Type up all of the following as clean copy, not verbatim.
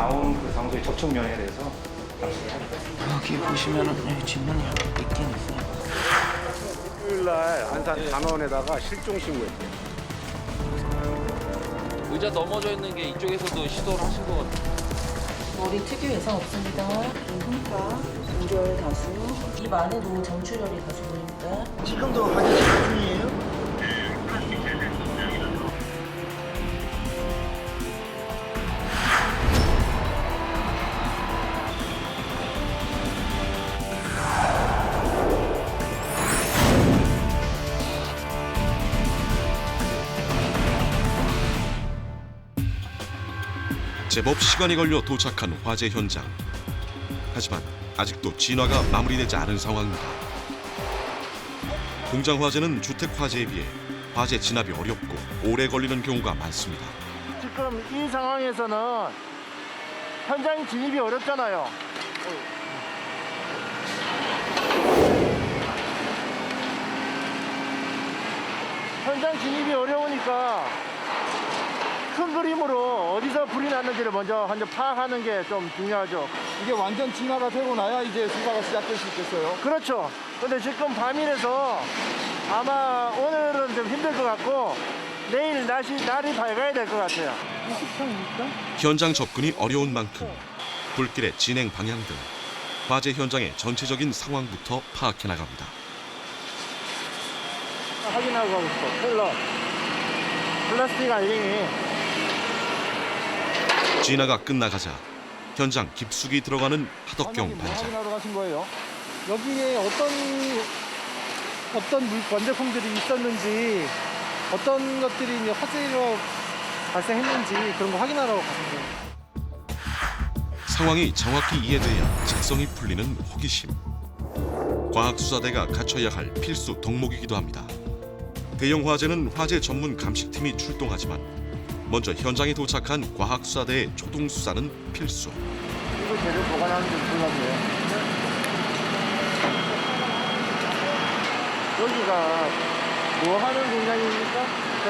나온 그 장소의 접촉면에 대해서 감시를 합니다. 여기 보시면은 여기 지문이 있긴 있어요. 일요일날 안산 단원에다가 실종 신고했대요. 의자 넘어져 있는 게 이쪽에서도 시도를 하신 것 같아요. 머리 특유 외상 없습니다. 흉파, 우열 다수, 입 안에도 정출혈이 다수 보입니다. 지금도 확인 중이에요? 제법 시간이 걸려 도착한 화재 현장. 하지만 아직도 진화가 마무리되지 않은 상황입니다. 공장 화재는 주택 화재에 비해 화재 진압이 어렵고 오래 걸리는 경우가 많습니다. 지금 이 상황에서는 현장 진입이 어렵잖아요. 현장 진입이 어려우니까 큰 그림으로 어디서 불이 났는지를 먼저 파악하는 게 좀 중요하죠. 이게 완전 진화가 되고 나야 이제 수사가 시작될 수 있겠어요. 그렇죠. 근데 지금 밤이라서 아마 오늘은 좀 힘들 것 같고 내일 날이 밝아야 될 것 같아요. 현장 접근이 어려운 만큼 불길의 진행 방향 등 화재 현장의 전체적인 상황부터 파악해 나갑니다. 확인하고 가고 싶어. 텔러. 플라스틱 알갱이. 진화가 끝나가자 현장 깊숙이 들어가는 하덕경 반장. 확인하러 가신 거예요? 여기에 어떤 원자품들이 있었는지 어떤 것들이 이제 화재로 발생했는지 그런 거 확인하러 가신 거예요. 상황이 정확히 이해돼야 직성이 풀리는 호기심. 과학수사대가 갖춰야 할 필수 덕목이기도 합니다. 대형 화재는 화재 전문 감식팀이 출동하지만 먼저 현장에 도착한 과학수사대의 초동 수사는 필수. 이거 재료 보관하는지 몰랐네요. 여기가 뭐 하는 공장입니까?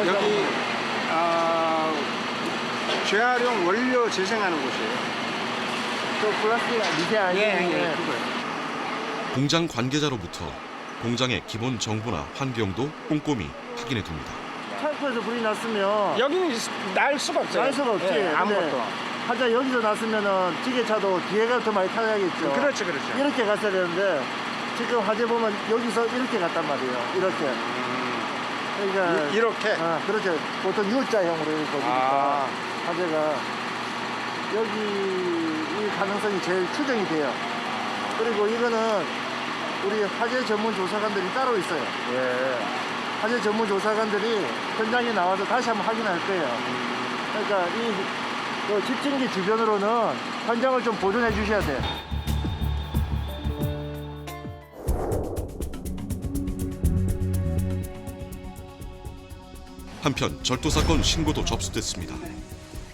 여기 재활용 원료 재생하는 곳이에요. 저 플라스틱 미세 알갱이. 그거예요. 공장 관계자로부터 공장의 기본 정보나 환경도 꼼꼼히 확인해 둡니다. 창고에서 불이 났으면 여기는 날 수가 없어요. 날 수가 없지. 예, 아무것도. 하자 여기서 났으면은 기계차도 뒤에가 더 많이 타야겠죠. 그렇죠. 이렇게 갔어야 되는데 지금 화재 보면 여기서 이렇게 갔단 말이에요. 이렇게. 그러니까 이렇게. 그렇죠. 보통 U자형으로 이렇게 보니까 화재가 여기 이 가능성이 제일 추정이 돼요. 그리고 이거는 우리 화재 전문 조사관들이 따로 있어요. 예. 화재 전문 조사관들이 현장에 나와서 다시 한번 확인할 거예요. 그러니까 이 집중기 주변으로는 현장을 좀 보존해 주셔야 돼요. 한편 절도 사건 신고도 접수됐습니다.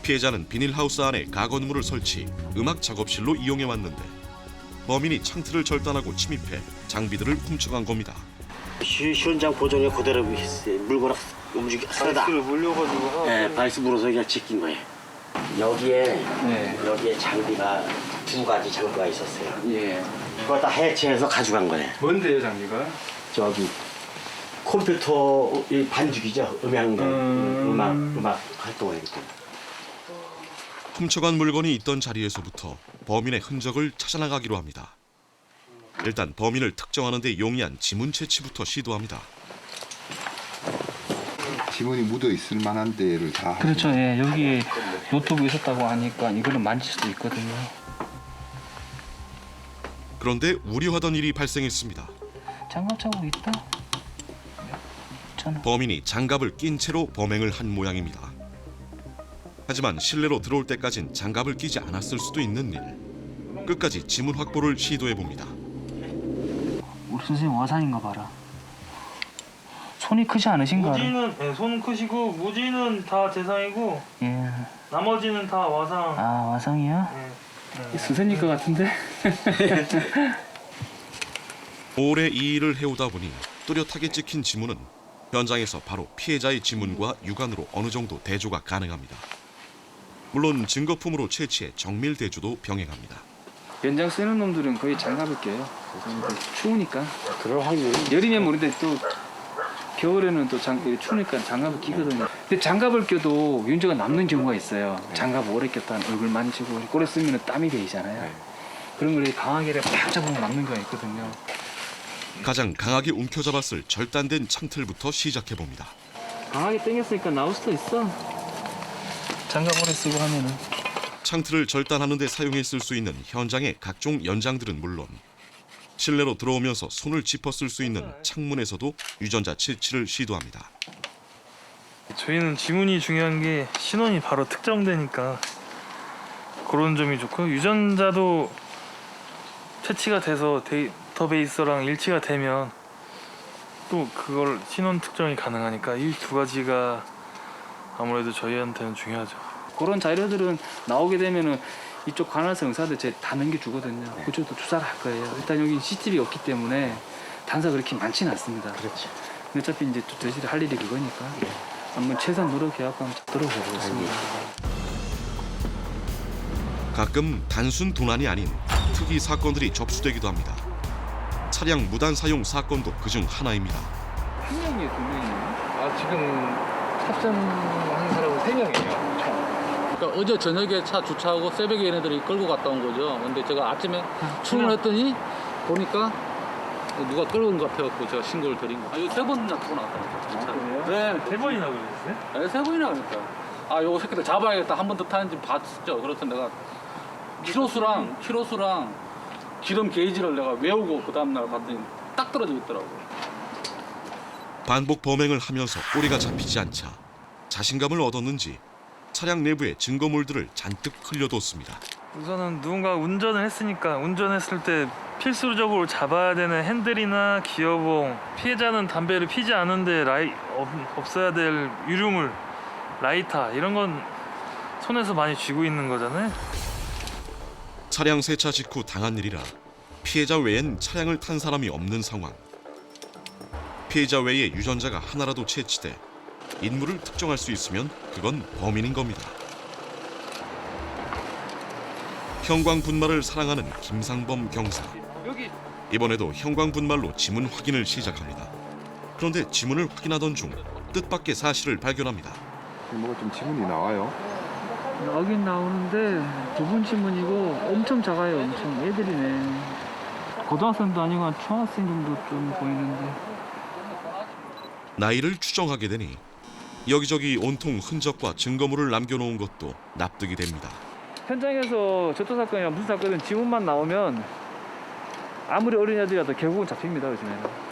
피해자는 비닐하우스 안에 가건물을 설치, 음악 작업실로 이용해 왔는데 범인이 창틀을 절단하고 침입해 장비들을 훔쳐간 겁니다. 현장 보존에 그대로 물거나 쓰다. 바이스를 물려가지고. 네, 바이스 물어서 그냥 지킨 거예요. 여기에 장비가 2가지 장비가 있었어요. 예. 그걸 다 해체해서 가져간 거예요. 뭔데요, 장비가? 저기 컴퓨터 이 반죽이죠. 음악 활동을 했고. 훔쳐간 물건이 있던 자리에서부터 범인의 흔적을 찾아나가기로 합니다. 일단 범인을 특정하는 데 용이한 지문 채취부터 시도합니다. 지문이 묻어 있을 만한 데를 다. 그렇죠. 예, 여기 노트북 있었다고 하니까 이거는 만질 수도 있거든요. 그런데 우려하던 일이 발생했습니다. 장갑 차고 있다. 있잖아. 범인이 장갑을 낀 채로 범행을 한 모양입니다. 하지만 실내로 들어올 때까진 장갑을 끼지 않았을 수도 있는 일. 끝까지 지문 확보를 시도해봅니다. 우리 선생님 와상인가 봐라. 손이 크지 않으신가? 무지는 손 크시고 무지는 다 재상이고 예. 나머지는 다 와상. 아 와상이야? 선생님 것 같은데? 오래 이 일을 해오다 보니 뚜렷하게 찍힌 지문은 현장에서 바로 피해자의 지문과 육안으로 어느 정도 대조가 가능합니다. 물론 증거품으로 채취해 정밀 대조도 병행합니다. 연장 쓰는 놈들은 거의 장갑을 껴요. 그래서 이제 추우니까. 그럴 확률이 여름엔 모르는데 또 겨울에는 또 추우니까 장갑을 끼거든요. 근데 장갑을 껴도 윤저가 남는 경우가 있어요. 장갑 오래 꼈다 얼굴 만지고 오래 쓰면 땀이 배이잖아요. 그런 걸 강하게 팍 잡으면 남는 경우가 있거든요. 가장 강하게 움켜잡았을 절단된 창틀부터 시작해봅니다. 강하게 당겼으니까 나올 수도 있어. 장갑 오래 쓰고 하면은. 창틀을 절단하는 데 사용했을 수 있는 현장의 각종 연장들은 물론 실내로 들어오면서 손을 짚어 쓸 수 있는 창문에서도 유전자 채취를 시도합니다. 저희는 지문이 중요한 게 신원이 바로 특정되니까 그런 점이 좋고, 유전자도 채취가 돼서 데이터베이스랑 일치가 되면 또 그걸 신원 특정이 가능하니까 이 두 가지가 아무래도 저희한테는 중요하죠. 그런 자료들은 나오게 되면은 이쪽 관할사 의사들 제 다 넘겨주거든요. 그쪽도 조사를 할 거예요. 일단 여기 CCTV 없기 때문에 단서가 그렇게 많지는 않습니다. 그렇죠. 근데 어차피 이제 또 저희들이 할 일이 그거니까 한번 최선 노력해갖고 한번 들어보겠습니다. 가끔 단순 도난이 아닌 특이 사건들이 접수되기도 합니다. 차량 무단 사용 사건도 그중 하나입니다. 한 명이에요, 두 명이에요? 지금 탑승한 사람은 3명이에요. 그러니까 어제 저녁에 차 주차하고 새벽에 얘네들이 끌고 갔다 온 거죠. 근데 제가 아침에 출근했더니 보니까 누가 끌고 온 것 같아갖고 제가 신고를 드린 거예요. 이거 3번이나 타고 나왔다니까. 네, 3번이나 그랬어요? 네, 3번이나 그러니까. 아, 요거 새끼들 잡아야겠다. 한 번 더 타는지 봤죠. 그래서 내가 키로수랑 기름 게이지를 내가 외우고 그 다음날 봤더니 딱 떨어져 있더라고요. 반복 범행을 하면서 꼬리가 잡히지 않자 자신감을 얻었는지 차량 내부의 증거물들을 잔뜩 흘려뒀습니다. 우선은 누군가 운전을 했으니까 운전했을 때 필수적으로 잡아야 되는 핸들이나 기어봉, 피해자는 담배를 피지 않은데 없어야 될 유류물, 라이터 이런 건 손에서 많이 쥐고 있는 거잖아요. 차량 세차 직후 당한 일이라 피해자 외엔 차량을 탄 사람이 없는 상황. 피해자 외에 유전자가 하나라도 채취돼 인물을 특정할 수 있으면 그건 범인인 겁니다. 형광분말을 사랑하는 김상범 경사. 이번에도 형광분말로 지문 확인을 시작합니다. 그런데 지문을 확인하던 중 뜻밖의 사실을 발견합니다. 뭐가 좀 지문이 나와요. 나오긴 나오는데 부분 지문이고 엄청 작아요. 엄청 애들이네. 고등학생도 아니고 한 중학생 정도 좀 보이는데. 나이를 추정하게 되니 여기저기 온통 흔적과 증거물을 남겨놓은 것도 납득이 됩니다. 현장에서 절도 사건이나 무슨 사건은 지문만 나오면 아무리 어린애들이라도 결국은 잡힙니다. 요즘에는.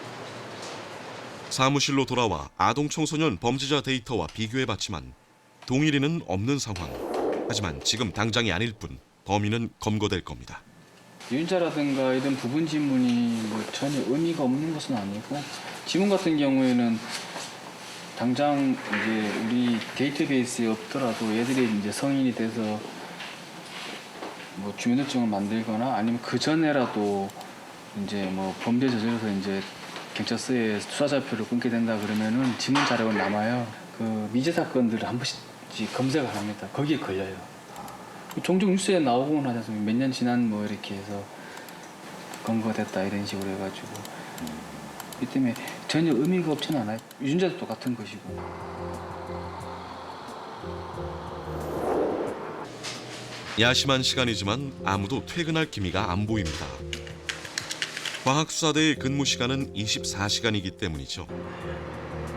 사무실로 돌아와 아동 청소년 범죄자 데이터와 비교해봤지만 동일이는 없는 상황. 하지만 지금 당장이 아닐 뿐 범인은 검거될 겁니다. 유전자라든가 이런 부분 지문이 뭐 전혀 의미가 없는 것은 아니고, 지문 같은 경우에는 당장 이제 우리 데이터베이스에 없더라도 얘들이 이제 성인이 돼서 뭐 주민등록증을 만들거나 아니면 그 전에라도 이제 뭐 범죄 저질러서 이제 경찰서에 수사자표를 끊게 된다 그러면은 지문 자료가 남아요. 그 미제 사건들을 한 번씩 검색을 합니다. 거기에 걸려요. 종종 뉴스에 나오곤 하지 않습니까? 몇 년 지난 뭐 이렇게 해서 검거됐다 이런 식으로 해가지고. 이 때문에 전혀 의미가 없지는 않아요. 유전자도 똑같은 것이고. 야심한 시간이지만 아무도 퇴근할 기미가 안 보입니다. 과학수사대의 근무 시간은 24시간이기 때문이죠.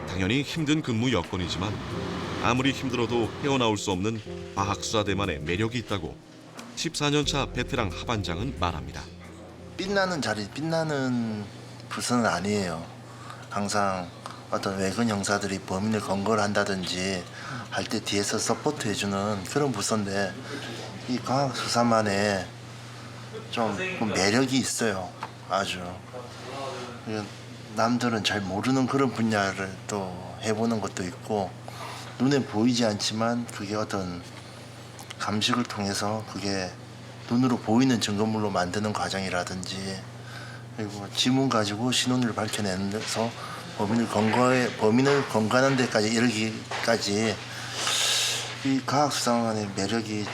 당연히 힘든 근무 여건이지만 아무리 힘들어도 헤어나올 수 없는 과학수사대만의 매력이 있다고 14년차 베테랑 하반장은 말합니다. 빛나는 자리, 빛나는 부서는 아니에요. 항상 어떤 외근 형사들이 범인을 검거를 한다든지 할 때 뒤에서 서포트 해주는 그런 부서인데, 이 과학수사만의 좀 매력이 있어요. 아주. 남들은 잘 모르는 그런 분야를 또 해보는 것도 있고, 눈에 보이지 않지만 그게 어떤 감식을 통해서 그게 눈으로 보이는 증거물로 만드는 과정이라든지, 그리고 지문 가지고 신원을 밝혀내서 범인을 검거하는 데까지 이르기까지 이 과학수사만의 매력이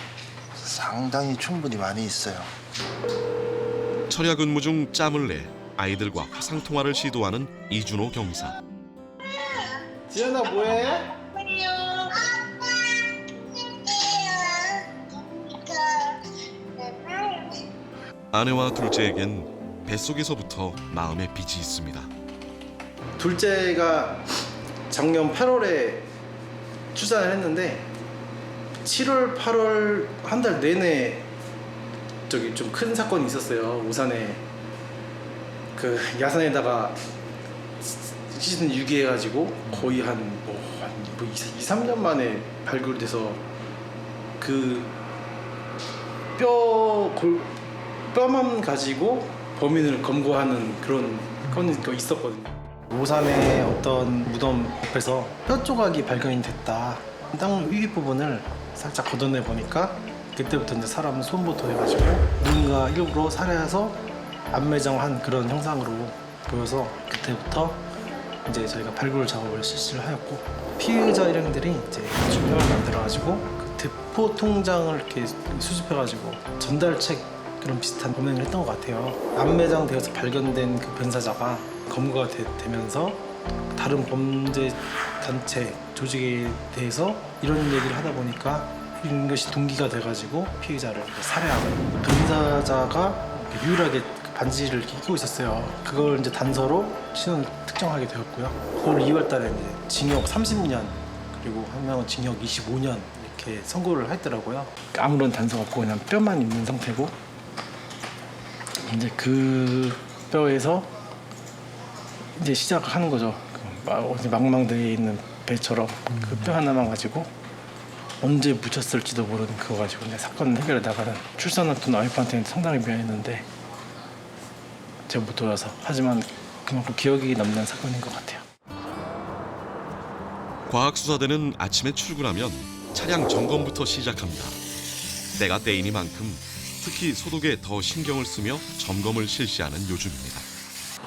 상당히 충분히 많이 있어요. 철야 근무 중 짬을 내 아이들과 화상 통화를 시도하는 이준호 경사. 지연아 뭐해? 아내와 둘째에겐 뱃속에서부터 마음의 빛이 있습니다. 둘째가 작년 8월에 출산을 했는데 7월, 8월 한 달 내내 저기 좀 큰 사건이 있었어요. 오산에 그 야산에다가 시즌 유기해가지고 거의 한 2, 3년 만에 발굴돼서 그 뼈만 가지고 범인을 검거하는 그런 건이 있었거든요. 오산의 어떤 무덤 옆에서 뼈 조각이 발견이 됐다. 땅 위기 부분을 살짝 걷어내 보니까 그때부터 이제 사람 손부터 해가지고 누군가 일부러 살해해서 안매장한 그런 형상으로 보여서 그때부터 이제 저희가 발굴 작업을 실시를 하였고 피의자 일행들이 이제 증명을 만들어가지고 그 대포 통장을 이렇게 수집해가지고 전달책 그런 비슷한 범행을 했던 것 같아요. 안매장되어서 발견된 그 변사자가 검거가 되면서 다른 범죄 단체 조직에 대해서 이런 얘기를 하다 보니까 이런 것이 동기가 돼가지고 피의자를 살해하고 변사자가 유일하게 반지를 이렇게 끼고 있었어요. 그걸 이제 단서로 신원을 특정하게 되었고요. 올 2월달에 이제 징역 30년 그리고 한 명은 징역 25년 이렇게 선고를 했더라고요. 아무런 단서가 없고 그냥 뼈만 있는 상태고 이제 그 뼈에서 이제 시작하는 거죠. 망망대해 있는 배처럼 그 뼈 하나만 가지고 언제 묻혔을지도 모르는 그거 가지고 이제 사건 해결해 나가는 출산했던 와이프한테는 상당히 미안했는데 제가 못 돌아서 하지만 그만큼 기억이 남는 사건인 것 같아요. 과학수사대는 아침에 출근하면 차량 점검부터 시작합니다. 때가 때이니만큼 특히 소독에 더 신경을 쓰며 점검을 실시하는 요즘입니다.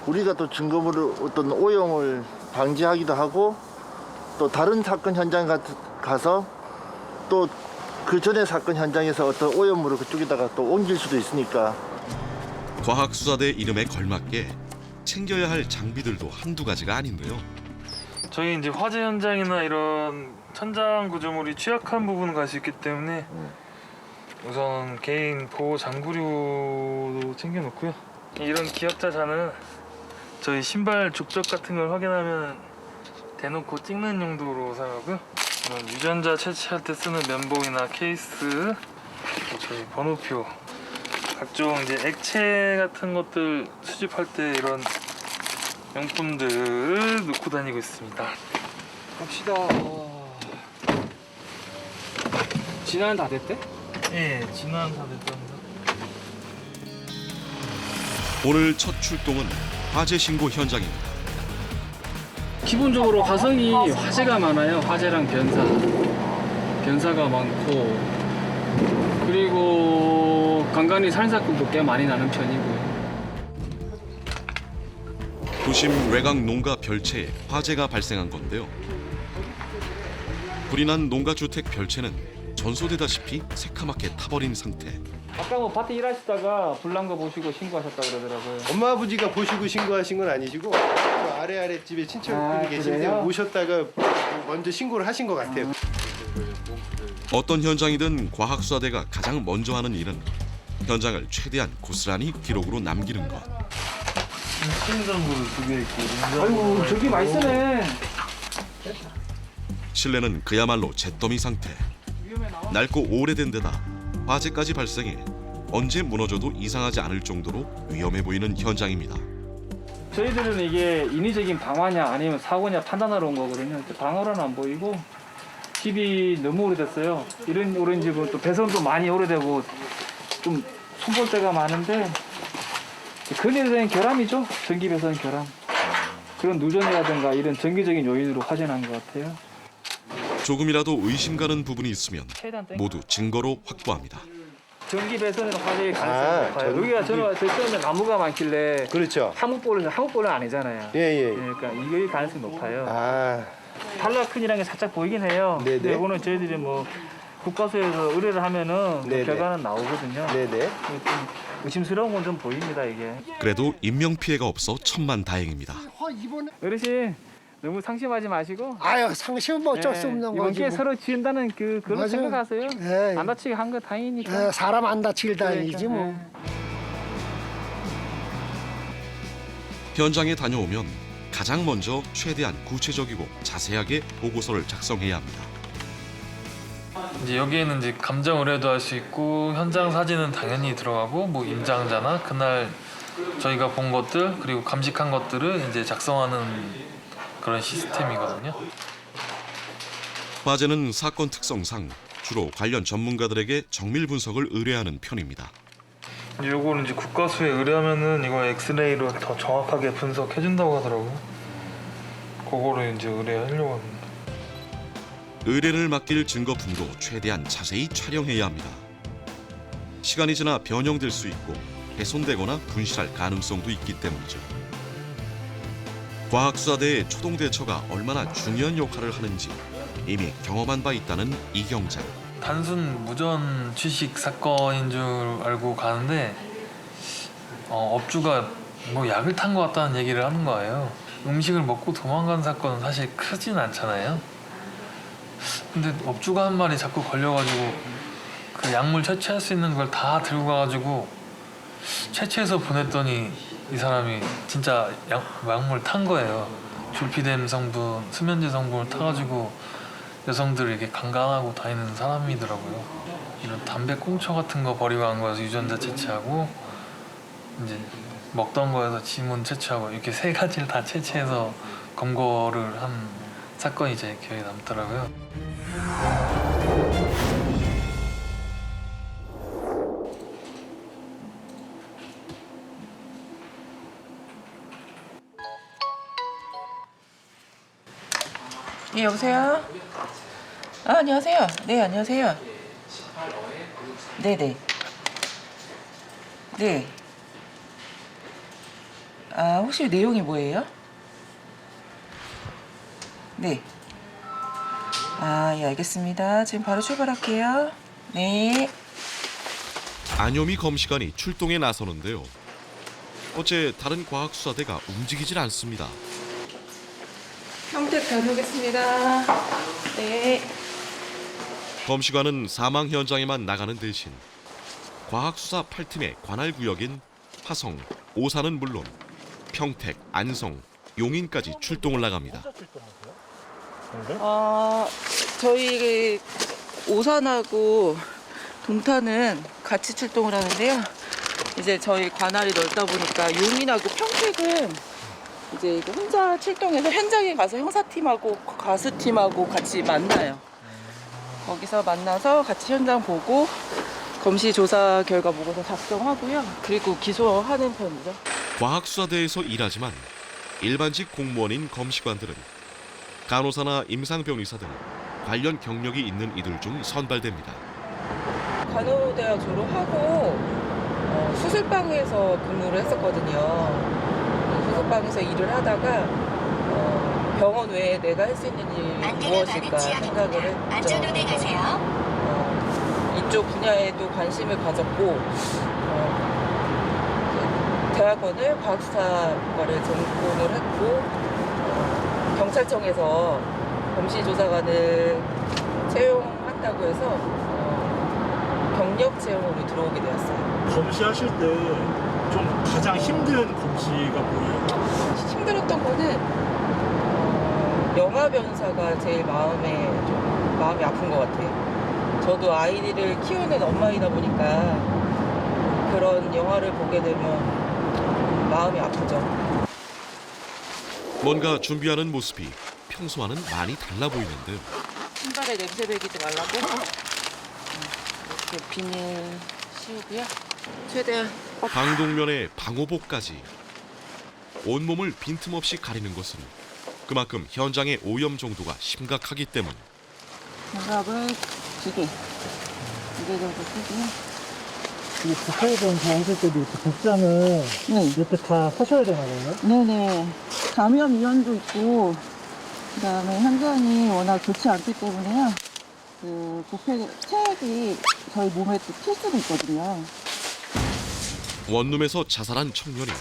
우리가 또 증거물을 어떤 오염을 방지하기도 하고 또 다른 사건 현장 가서 또 그 전에 사건 현장에서 어떤 오염물을 그쪽에다가 또 옮길 수도 있으니까 과학수사대 이름에 걸맞게 챙겨야 할 장비들도 한두 가지가 아닌데요. 저희 이제 화재 현장이나 이런 천장 구조물이 취약한 부분 갈 수 있기 때문에 우선 개인 보호 장구류도 챙겨놓고요. 이런 기압자 잔은 저희 신발 족적 같은 걸 확인하면 대놓고 찍는 용도로 사용하고요. 이런 유전자 채취할 때 쓰는 면봉이나 케이스, 저희 번호표, 각종 이제 액체 같은 것들 수집할 때 이런 명품들을 넣고 다니고 있습니다. 갑시다. 진화는 다 됐대? 예, 진화는 다 됐답니다. 오늘 첫 출동은 화재 신고 현장입니다. 기본적으로 화성이 화재가 많아요. 화재랑 변사가 많고 그리고 간간히 살인사건도 꽤 많이 나는 편이고요. 도심 외곽 농가 별채에 화재가 발생한 건데요. 불이 난 농가 주택 별채는 전소되다시피 새카맣게 타버린 상태. 아까 뭐 밭에 일하시다가 불난 거 보시고 신고하셨다 그러더라고요. 엄마 아버지가 보시고 신고하신 건 아니시고 그 아래 집에 친척분이 계신데 그래요? 오셨다가 먼저 신고를 하신 것 같아요. 어떤 현장이든 과학수사대가 가장 먼저 하는 일은 현장을 최대한 고스란히 기록으로 남기는 것. 신전구를 2개 있고. 아이고 저기 많이 쓰네. 실내는 그야말로 잿더미 상태. 낡고 오래된 데다 화재까지 발생해 언제 무너져도 이상하지 않을 정도로 위험해 보이는 현장입니다. 저희들은 이게 인위적인 방화냐 아니면 사고냐 판단하러 온 거거든요. 방화로는 안 보이고 집이 너무 오래됐어요. 이런 오랜 집은 또 배선도 많이 오래되고 좀 손볼 데가 많은데 근위된 결함이죠. 전기 배선 결함. 그런 누전이라든가 이런 정기적인 요인으로 화재 난 것 같아요. 조금이라도 의심 가는 부분이 있으면 모두 증거로 확보합니다. 전기 배선에서 화재의 가능성이 높아요. 전기- 여기가 저는 처음에 나무가 많길래 그렇죠. 한국볼은 아니잖아요. 예. 그러니까 이게 가능성이 높아요. 아, 탈락큰이라는 게 살짝 보이긴 해요. 네네. 근데 이거는 저희들이 뭐 국가서에서 의뢰를 하면은 네네. 결과는 나오거든요. 네네. 좀 의심스러운 건 좀 보입니다 이게. 그래도 인명 피해가 없어 천만다행입니다. 어르신 너무 상심하지 마시고. 아유, 상심은 뭐 어쩔 수 없는 이번 거지. 기회에 뭐. 서로 지은다는 그런 맞아요. 생각하세요. 예. 안 다치게 한 거 다행이니까. 사람 안 다칠 다행이지 그러니까, 뭐. 현장에 다녀오면 가장 먼저 최대한 구체적이고 자세하게 보고서를 작성해야 합니다. 이제 여기에는 이제 감정 의뢰도 할 수 있고 현장 사진은 당연히 들어가고 뭐 임장자나 그날 저희가 본 것들 그리고 감식한 것들을 이제 작성하는 그런 시스템이거든요. 화재는 사건 특성상 주로 관련 전문가들에게 정밀 분석을 의뢰하는 편입니다. 요거를 이제 국가수에 의뢰하면은 이거 엑스레이로 더 정확하게 분석해 준다고 하더라고요. 그거를 이제 의뢰하려고 합니다. 의뢰를 맡길 증거품도 최대한 자세히 촬영해야 합니다. 시간이 지나 변형될 수 있고 훼손되거나 분실할 가능성도 있기 때문이죠. 과학수사대의 초동대처가 얼마나 중요한 역할을 하는지 이미 경험한 바 있다는 이경장. 단순 무전 취식 사건인 줄 알고 가는데 업주가 뭐 약을 탄 것 같다는 얘기를 하는 거예요. 음식을 먹고 도망간 사건은 사실 크진 않잖아요. 근데 업주가 한 말이 자꾸 걸려가지고 그 약물 채취할 수 있는 걸 다 들고 가가지고 채취해서 보냈더니 이 사람이 진짜 약물 탄 거예요. 졸피뎀 성분, 수면제 성분을 타가지고 여성들을 이렇게 강간하고 다니는 사람이더라고요. 이런 담배 꽁초 같은 거 버리고 간 거에서 유전자 채취하고 이제 먹던 거에서 지문 채취하고 이렇게 세 가지를 다 채취해서 검거를 한 사건이 제 기억에 남더라고요. 예, 여보세요? 안녕하세요. 네, 안녕하세요. 네네. 네. 혹시 내용이 뭐예요? 네. 예, 알겠습니다. 지금 바로 출발할게요. 네. 안효미 검시관이 출동에 나서는데요. 어째 다른 과학수사대가 움직이질 않습니다. 평택 다녀오겠습니다. 네. 검시관은 사망 현장에만 나가는 대신 과학수사 8팀의 관할 구역인 화성, 오산은 물론 평택, 안성, 용인까지 출동을 나갑니다. 저희 오산하고 동탄은 같이 출동을 하는데요. 이제 저희 관할이 넓다 보니까 용인하고 평택은 이제 혼자 출동해서 현장에 가서 형사팀하고 가수팀하고 같이 만나요. 거기서 만나서 같이 현장 보고 검시 조사 결과 보고서 작성하고요. 그리고 기소하는 편이죠. 과학수사대에서 일하지만 일반직 공무원인 검시관들은 간호사나 임상병리사 등 관련 경력이 있는 이들 중 선발됩니다. 간호대학 졸업하고 수술방에서 근무를 했었거든요. 수술방에서 일을 하다가 병원 외에 내가 할 수 있는 일이 무엇일까 생각을 했죠. 이쪽 분야에도 관심을 가졌고 대학원을 과학수사과를 전공을 했고 경찰청에서 검시조사관을 채용한다고 해서 경력 채용으로 들어오게 되었어요. 검시하실 때 좀 가장 힘든 검시가 뭐예요? 힘들었던 거는 영아 변사가 제일 마음이 아픈 것 같아요. 저도 아이를 키우는 엄마이다 보니까 그런 영화를 보게 되면 마음이 아프죠. 뭔가 준비하는 모습이 평소와는 많이 달라 보이는데요. 신발에 냄새 배기지 말라고 이렇게 비닐 씌우고요. 최대한 방독면에 방호복까지 온몸을 빈틈없이 가리는 것은 그만큼 현장의 오염 정도가 심각하기 때문. 장갑을 2개 정도 쓰고요. 이 국회의원 다 하실 때도 이렇게 복장을 이렇게 다 하셔야 되나 봐요? 네네. 감염위원도 있고, 그 다음에 현장이 워낙 좋지 않기 때문에요. 그 부패 체액이 저희 몸에 또 필수로 있거든요. 원룸에서 자살한 청년이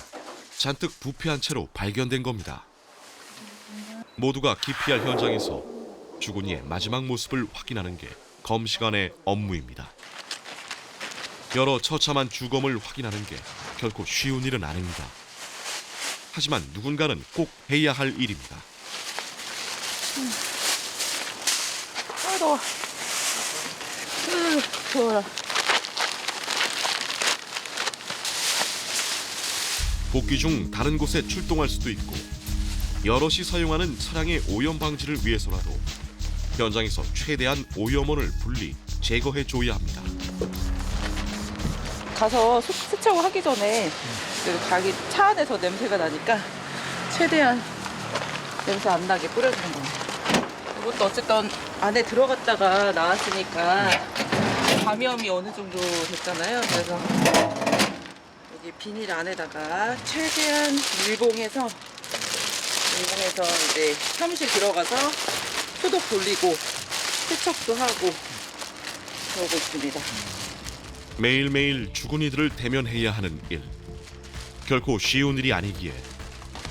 잔뜩 부패한 채로 발견된 겁니다. 모두가 기피할 현장에서 죽은 이의 마지막 모습을 확인하는 게 검시관의 업무입니다. 여러 처참한 주검을 확인하는 게 결코 쉬운 일은 아닙니다. 하지만 누군가는 꼭 해야 할 일입니다. 더워. 더워라. 복귀 중 다른 곳에 출동할 수도 있고 여럿이 사용하는 차량의 오염 방지를 위해서라도 현장에서 최대한 오염원을 분리, 제거해줘야 합니다. 가서 세척을 하기 전에 자기 차 안에서 냄새가 나니까 최대한 냄새 안 나게 뿌려주는 거예요. 이것도 어쨌든 안에 들어갔다가 나왔으니까 감염이 어느 정도 됐잖아요. 그래서 여기 비닐 안에다가 최대한 밀봉해서 이제 사무실 들어가서 소독 돌리고 세척도 하고 그러고 있습니다. 매일매일 죽은 이들을 대면해야 하는 일. 결코 쉬운 일이 아니기에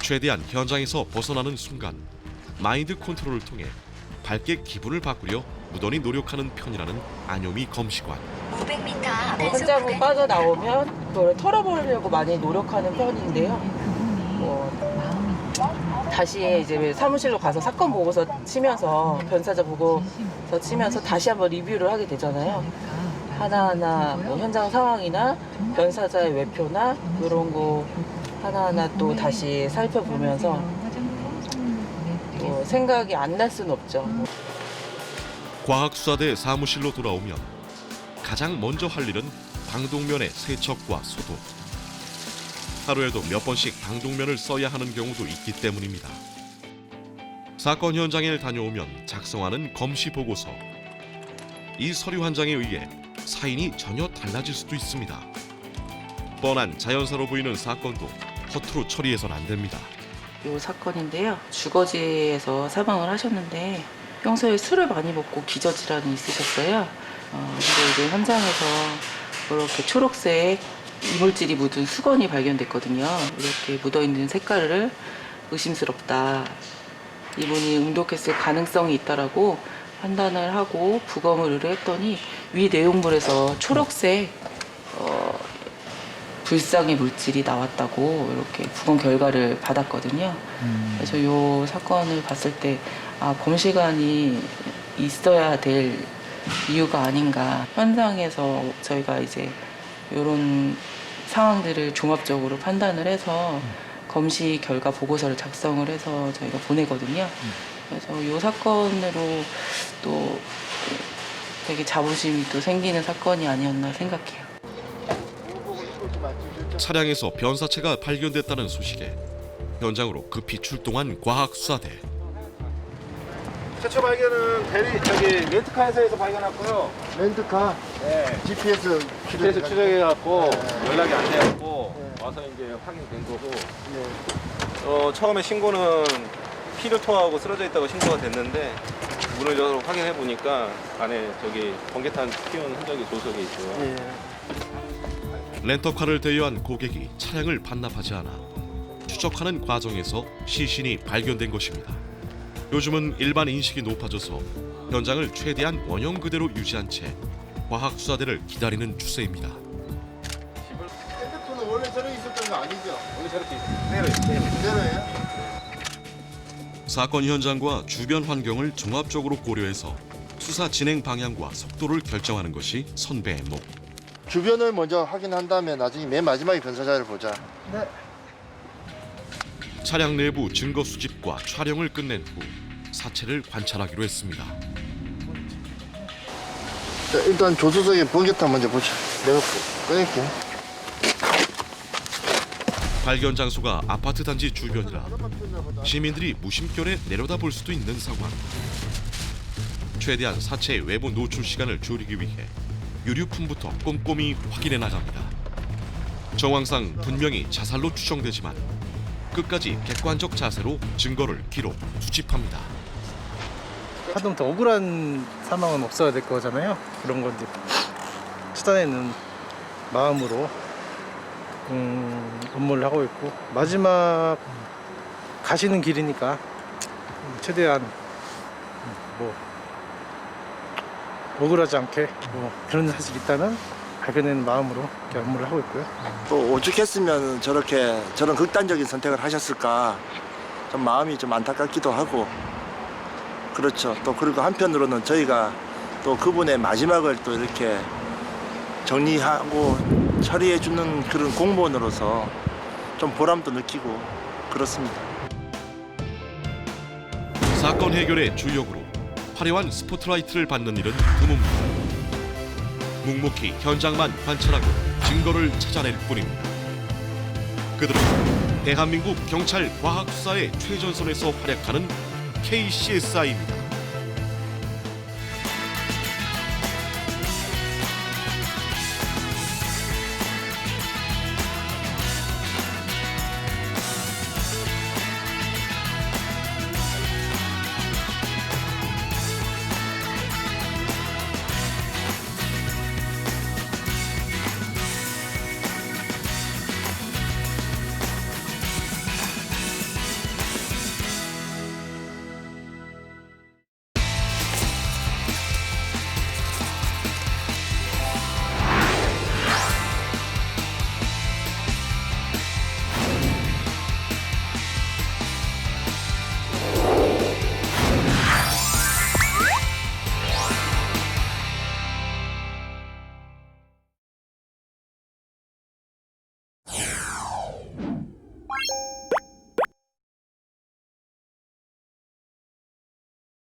최대한 현장에서 벗어나는 순간 마인드 컨트롤을 통해 밝게 기분을 바꾸려 무던히 노력하는 편이라는 안요미 검시관. 500m 현장으로 빠져나오면 그걸 털어버리려고 많이 노력하는 편인데요. 다시 이제 사무실로 가서 사건 보고서 치면서 변사자 보고서 치면서 다시 한번 리뷰를 하게 되잖아요. 하나하나 뭐 현장 상황이나 변사자의 외표나 이런 거 하나하나 또 다시 살펴보면서 또 생각이 안 날 수는 없죠. 과학수사대 사무실로 돌아오면 가장 먼저 할 일은 방독면의 세척과 소독. 하루에도 몇 번씩 방독면을 써야 하는 경우도 있기 때문입니다. 사건 현장에 다녀오면 작성하는 검시 보고서. 이 서류 한 장에 의해 사인이 전혀 달라질 수도 있습니다. 뻔한 자연사로 보이는 사건도 허투루 처리해선 안 됩니다. 이 사건인데요. 주거지에서 사망을 하셨는데 평소에 술을 많이 먹고 기저질환이 있으셨어요. 근데 이제 현장에서 이렇게 초록색 이물질이 묻은 수건이 발견됐거든요. 이렇게 묻어있는 색깔을 의심스럽다. 이분이 응독했을 가능성이 있다라고 판단을 하고 부검을 의뢰했더니 위 내용물에서 초록색 불상의 물질이 나왔다고 이렇게 부검 결과를 받았거든요. 그래서 이 사건을 봤을 때 검시관이 있어야 될 이유가 아닌가. 현장에서 저희가 이제 이런 상황들을 종합적으로 판단을 해서 검시 결과 보고서를 작성을 해서 저희가 보내거든요. 그래서 이 사건으로 또 되게 자부심이 또 생기는 사건이 아니었나 생각해요. 차량에서 변사체가 발견됐다는 소식에 현장으로 급히 출동한 과학수사대. 최초 발견은 저기 렌트카에서 발견했고요. 렌트카? 네. GPS 추적해갖고 연락이 안 돼갖고 와서 이제 확인된 거고. 처음에 신고는 피를 토하고 쓰러져 있다고 신고가 됐는데 문을 열어 확인해 보니까 안에 저기 번개탄 튀운 흔적이 조석에 있고요. 렌터카를 대여한 고객이 차량을 반납하지 않아 추적하는 과정에서 시신이 발견된 것입니다. 요즘은 일반 인식이 높아져서 현장을 최대한 원형 그대로 유지한 채 과학수사대를 기다리는 추세입니다. 핸드폰은 원래 저렇게 있었던 거 아니죠? 원래 저렇게 있어요. 그대로예요? 사건 현장과 주변 환경을 종합적으로 고려해서 수사 진행 방향과 속도를 결정하는 것이 선배의 목. 주변을 먼저 확인한 다음에 나중에 맨 마지막에 변사자를 보자. 네. 차량 내부 증거 수집과 촬영을 끝낸 후 사체를 관찰하기로 했습니다. 자, 일단 조수석에 번개탄 먼저 보자. 내가 꺼낼게. 발견 장소가 아파트 단지 주변이라 시민들이 무심결에 내려다볼 수도 있는 상황. 최대한 사체의 외부 노출 시간을 줄이기 위해 유류품부터 꼼꼼히 확인해 나갑니다. 정황상 분명히 자살로 추정되지만 끝까지 객관적 자세로 증거를 기록, 수집합니다. 하다못해 억울한 사망은 없어야 될 거잖아요. 그런 건 이제 찾아내는 마음으로 업무를 하고 있고, 마지막 가시는 길이니까 최대한 뭐 억울하지 않게 뭐 그런 사실이 있다는 발견하는 마음으로 이렇게 업무를 하고 있고요. 또 오죽했으면 저런 극단적인 선택을 하셨을까 좀 마음이 좀 안타깝기도 하고 그렇죠. 또 그리고 한편으로는 저희가 또 그분의 마지막을 또 이렇게 정리하고 처리해 주는 그런 공무원으로서 좀 보람도 느끼고 그렇습니다. 사건 해결의 주역으로 화려한 스포트라이트를 받는 일은 드뭅니다. 묵묵히 현장만 관찰하고 증거를 찾아낼 뿐입니다. 그들은 대한민국 경찰 과학수사의 최전선에서 활약하는 KCSI입니다.